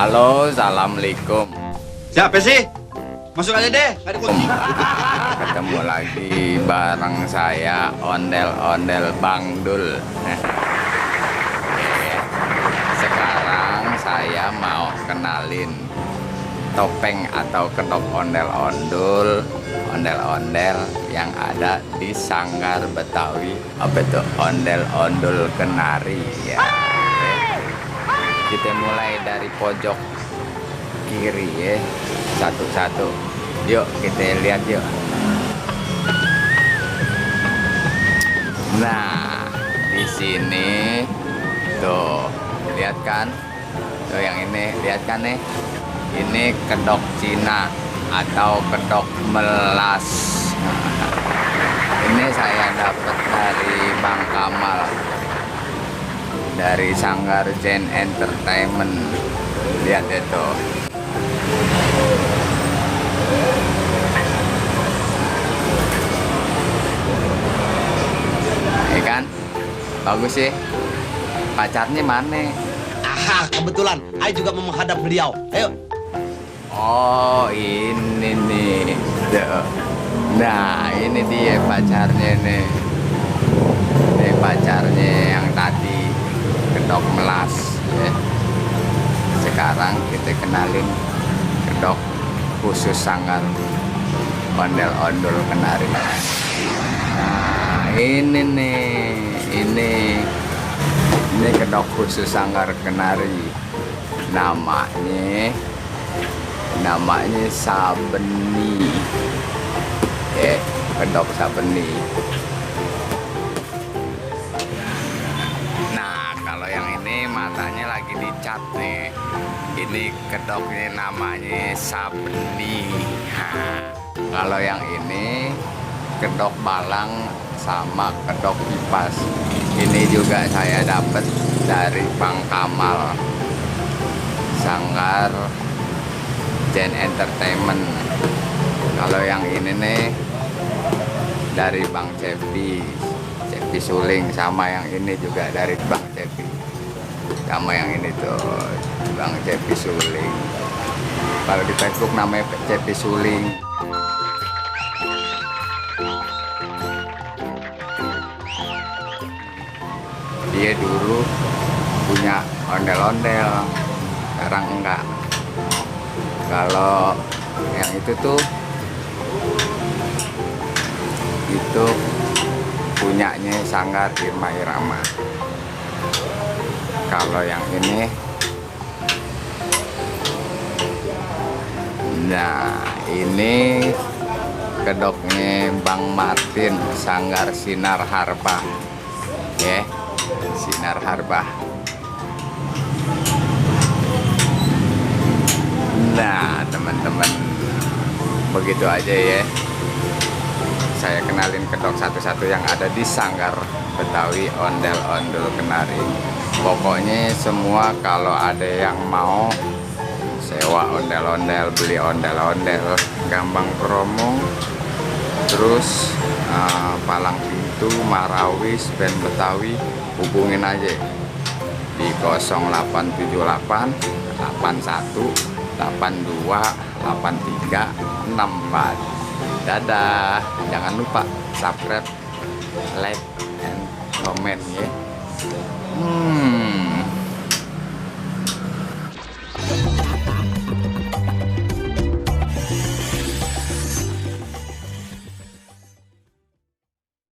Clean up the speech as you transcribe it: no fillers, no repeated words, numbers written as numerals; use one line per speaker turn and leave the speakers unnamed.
Halo, assalamualaikum.
Siapa sih? Masuk aja deh, nggak ada kunci.
Ketemu lagi bareng saya ondel-ondel Bang Dul. Sekarang saya mau kenalin topeng atau kedok ondel-ondel yang ada di Sanggar Betawi. Apa itu? Ondel-ondel Kenari ya. Kita mulai dari pojok kiri ya, satu-satu. Yuk kita lihat yuk. Nah, di sini tuh lihat kan? Tuh yang ini lihat kan nih? Ini kedok Cina atau kedok melas. Ini saya dapat dari Bang Kamal, dari Sanggar Zen Entertainment. Lihat itu. Ini kan bagus sih. Pacarnya mana?
Aha, kebetulan. Ayo juga mau menghadap beliau. Ayo.
Oh, ini nih. Tuh. Nah, ini dia pacarnya nih. Ini pacarnya yang tadi kedok melas ya. Sekarang kita kenalin kedok khusus Sanggar ondel-ondel Kenari. Nah, ini nih, ini kedok khusus Sanggar Kenari. Namanya Sabeni. Kedok Sabeni. Nah, kalau yang ini matanya lagi dicat nih. Ini kedoknya namanya Sabeni. Nah, kalau yang ini kedok balang sama kedok kipas. Ini juga saya dapat dari Bang Kamal, Sanggar Zen Entertainment. Kalau yang ini nih dari Bang Cepi Suling, sama yang ini juga dari Bang Cepi, sama yang ini tuh Bang Cepi Suling. Kalau di Facebook namanya Cepi Suling. Dia dulu punya ondel-ondel, sekarang enggak. Kalau yang itu tuh itu punyanya Sanggar Irma Irama. Kalau yang ini, nah ini kedoknya Bang Martin, Sanggar Sinar Harba ya. Sinar Harba. Nah teman-teman, begitu aja ya, saya kenalin kedok satu-satu yang ada di Sanggar Betawi ondel-ondel Kenari. Pokoknya semua kalau ada yang mau sewa ondel-ondel, beli ondel-ondel, gampang promo. Terus palang pintu, marawis, band Betawi, hubungin aja di 0878 81 82 83 64. Dadah, jangan lupa subscribe, like, and comment ya.